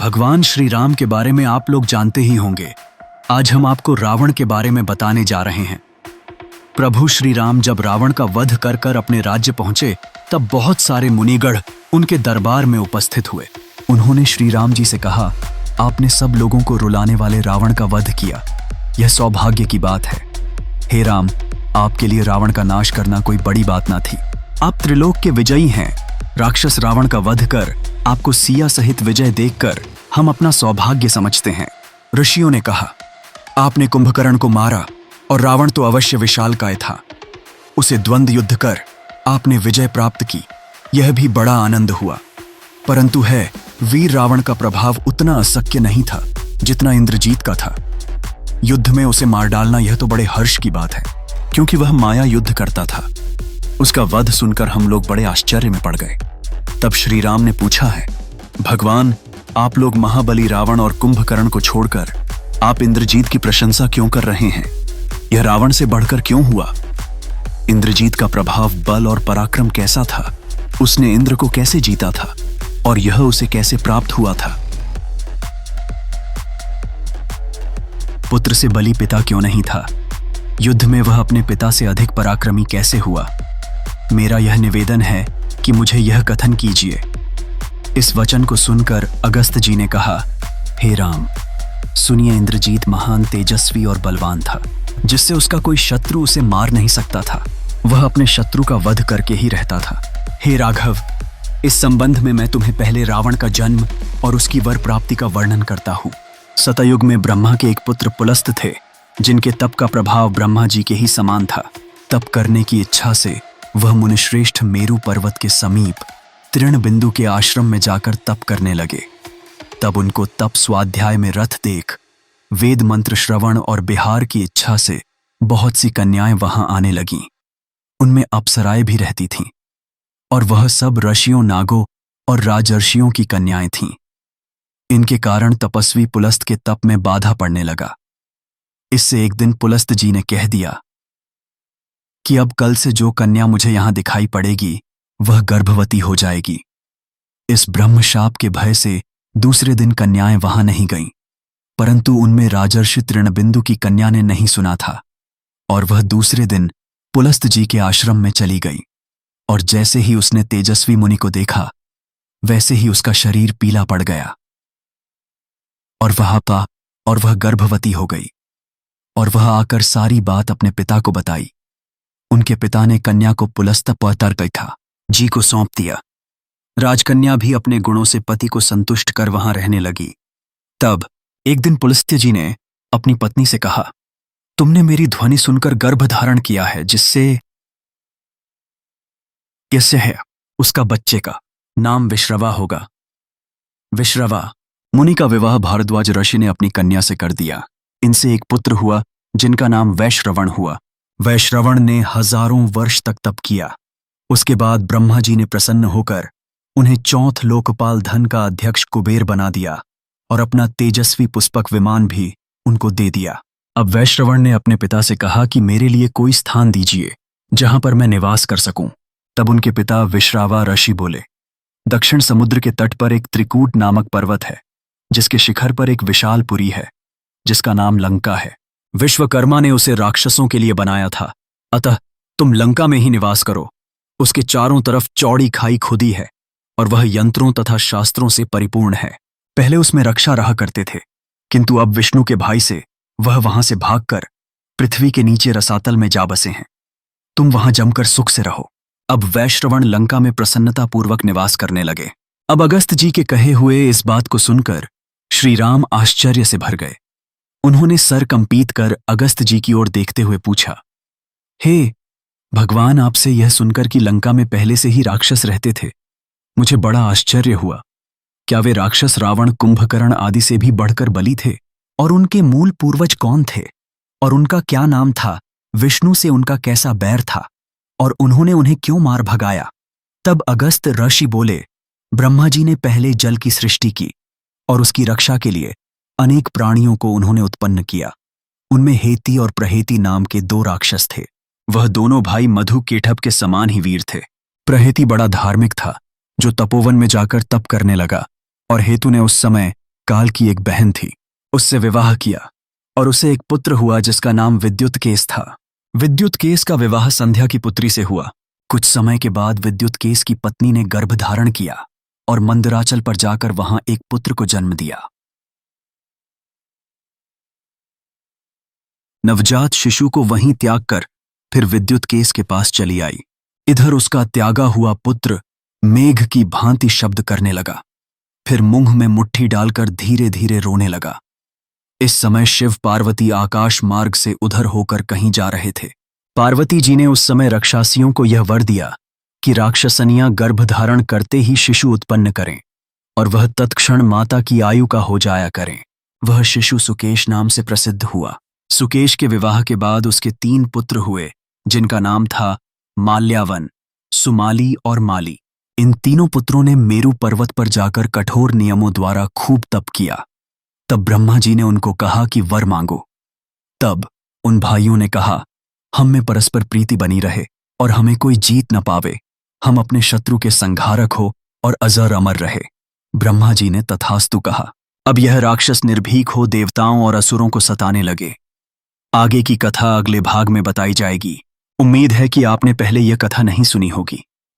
भगवान श्री राम के बारे में आप लोग जानते ही होंगे। आज हम आपको रावण के बारे में बताने जा रहे हैं। प्रभु श्री राम जब रावण का वध कर कर अपने राज्य पहुंचे, तब बहुत सारे मुनिगण उनके दरबार में उपस्थित हुए। उन्होंने श्री राम जी से कहा, आपने सब लोगों को रुलाने वाले रावण का वध किया, यह सौभाग्य की बात है। हे राम, आपके लिए रावण का नाश करना कोई बड़ी बात ना थी। आप त्रिलोक के विजयी हैं। राक्षस रावण का वध कर आपको सिया सहित विजय देखकर हम अपना सौभाग्य समझते हैं। ऋषियों ने कहा, आपने कुंभकर्ण को मारा और रावण तो अवश्य विशालकाय था। उसे द्वंद्व युद्ध कर आपने विजय प्राप्त की, यह भी बड़ा आनंद हुआ। परंतु है वीर रावण का प्रभाव उतना अशक्य नहीं था जितना इंद्रजीत का था। युद्ध में उसे मार डालना यह तो बड़े हर्ष की बात है, क्योंकि वह माया युद्ध करता था। उसका वध सुनकर हम लोग बड़े आश्चर्य में पड़ गए। तब श्री राम ने पूछा है, भगवान, आप लोग महाबली रावण और कुंभकर्ण को छोड़कर आप इंद्रजीत की प्रशंसा क्यों कर रहे हैं? यह रावण से बढ़कर क्यों हुआ? इंद्रजीत का प्रभाव, बल और पराक्रम कैसा था? उसने इंद्र को कैसे जीता था और यह उसे कैसे प्राप्त हुआ था? पुत्र से बलि पिता क्यों नहीं था? युद्ध में वह अपने पिता से अधिक पराक्रमी कैसे हुआ? मेरा यह निवेदन है कि मुझे यह कथन कीजिए। इस वचन को सुनकर अगस्त्य जी ने कहा, हे राम, सुनिए, इंद्रजीत महान तेजस्वी और बलवान था, जिससे उसका कोई शत्रु उसे मार नहीं सकता था। वह अपने शत्रु का वध करके ही रहता था। हे राघव, इस संबंध में मैं तुम्हें पहले रावण का जन्म और उसकी वर प्राप्ति का वर्णन करता हूँ। सतयुग में ब्रह्मा के एक पुत्र पुलस्त थे, जिनके तप का प्रभाव ब्रह्मा जी के ही समान था। तप करने की इच्छा से वह मुनिश्रेष्ठ मेरु पर्वत के समीप तृण बिंदु के आश्रम में जाकर तप करने लगे। तब उनको तप स्वाध्याय में रत देख वेद मंत्र श्रवण और बिहार की इच्छा से बहुत सी कन्याएं वहां आने लगीं। उनमें अप्सराएं भी रहती थीं, और वह सब ऋषियों, नागों और राजर्षियों की कन्याएं थीं। इनके कारण तपस्वी पुलस्त के तप में बाधा पड़ने लगा। इससे एक दिन पुलस्त जी ने कह दिया कि अब कल से जो कन्या मुझे यहां दिखाई पड़ेगी वह गर्भवती हो जाएगी। इस ब्रह्मशाप के भय से दूसरे दिन कन्याएं वहां नहीं गईं, परंतु उनमें राजर्षि तृणबिंदु की कन्या ने नहीं सुना था, और वह दूसरे दिन पुलस्त जी के आश्रम में चली गई। और जैसे ही उसने तेजस्वी मुनि को देखा, वैसे ही उसका शरीर पीला पड़ गया और वह गर्भवती हो गई। और वह आकर सारी बात अपने पिता को बताई। उनके पिता ने कन्या को पुलस्त पौत्र जी को सौंप दिया। राजकन्या भी अपने गुणों से पति को संतुष्ट कर वहां रहने लगी। तब एक दिन पुलस्त्य जी ने अपनी पत्नी से कहा, तुमने मेरी ध्वनि सुनकर गर्भ धारण किया है, जिससे है उसका बच्चे का नाम विश्रवा होगा। विश्रवा मुनि का विवाह भारद्वाज ऋषि ने अपनी कन्या से कर दिया। इनसे एक पुत्र हुआ जिनका नाम वैश्रवण हुआ। वैश्रवण ने हजारों वर्ष तक तप किया। उसके बाद ब्रह्मा जी ने प्रसन्न होकर उन्हें चौथ लोकपाल धन का अध्यक्ष कुबेर बना दिया और अपना तेजस्वी पुष्पक विमान भी उनको दे दिया। अब वैश्रवण ने अपने पिता से कहा कि मेरे लिए कोई स्थान दीजिए जहां पर मैं निवास कर सकूं। तब उनके पिता विश्रावा ऋषि बोले, दक्षिण समुद्र के तट पर एक त्रिकूट नामक पर्वत है, जिसके शिखर पर एक विशाल पुरी है, जिसका नाम लंका है। विश्वकर्मा ने उसे राक्षसों के लिए बनाया था, अतः तुम लंका में ही निवास करो। उसके चारों तरफ चौड़ी खाई खुदी है और वह यंत्रों तथा शास्त्रों से परिपूर्ण है। पहले उसमें रक्षा रहा करते थे, किंतु अब विष्णु के भाई से वह वहां से भागकर पृथ्वी के नीचे रसातल में जा बसे हैं। तुम वहां जमकर सुख से रहो। अब वैश्रवण लंका में प्रसन्नतापूर्वक निवास करने लगे। अब अगस्त्य जी के कहे हुए इस बात को सुनकर श्री राम आश्चर्य से भर गए। उन्होंने सर कंपीत कर अगस्त्य जी की ओर देखते हुए पूछा, हे भगवान, आपसे यह सुनकर कि लंका में पहले से ही राक्षस रहते थे, मुझे बड़ा आश्चर्य हुआ। क्या वे राक्षस रावण, कुंभकर्ण आदि से भी बढ़कर बली थे? और उनके मूल पूर्वज कौन थे? और उनका क्या नाम था? विष्णु से उनका कैसा बैर था? और उन्होंने उन्हें क्यों मार भगाया? तब अगस्त्य ऋषि बोले, ब्रह्मा जी ने पहले जल की सृष्टि की और उसकी रक्षा के लिए अनेक प्राणियों को उन्होंने उत्पन्न किया। उनमें हेती और प्रहेती नाम के 2 राक्षस थे। वह दोनों भाई मधु केठभ के समान ही वीर थे। प्रहेती बड़ा धार्मिक था, जो तपोवन में जाकर तप करने लगा, और हेतु ने उस समय काल की एक बहन थी, उससे विवाह किया और उसे एक पुत्र हुआ जिसका नाम विद्युत केस था। विद्युत केस का विवाह संध्या की पुत्री से हुआ। कुछ समय के बाद विद्युत केस की पत्नी ने गर्भ धारण किया और मंदराचल पर जाकर वहां एक पुत्र को जन्म दिया। नवजात शिशु को वहीं त्याग कर फिर विद्युत केस के पास चली आई। इधर उसका त्यागा हुआ पुत्र मेघ की भांति शब्द करने लगा, फिर मुंह में मुट्ठी डालकर धीरे धीरे रोने लगा। इस समय शिव पार्वती आकाश मार्ग से उधर होकर कहीं जा रहे थे। पार्वती जी ने उस समय राक्षसियों को यह वर दिया कि राक्षसनियां गर्भ धारण करते ही शिशु उत्पन्न करें और वह तत्क्षण माता की आयु का हो जाया करें। वह शिशु सुकेश नाम से प्रसिद्ध हुआ। सुकेश के विवाह के बाद उसके 3 पुत्र हुए जिनका नाम था माल्यावन, सुमाली और माली। इन तीनों पुत्रों ने मेरु पर्वत पर जाकर कठोर नियमों द्वारा खूब तप किया। तब ब्रह्मा जी ने उनको कहा कि वर मांगो। तब उन भाइयों ने कहा, हम में परस्पर प्रीति बनी रहे और हमें कोई जीत न पावे, हम अपने शत्रु के संहारक हो और अजर अमर रहे। ब्रह्मा जी ने तथास्तु कहा। अब यह राक्षस निर्भीक हो देवताओं और असुरों को सताने लगे। आगे की कथा अगले भाग में बताई जाएगी। उम्मीद है कि आपने पहले यह कथा नहीं सुनी होगी।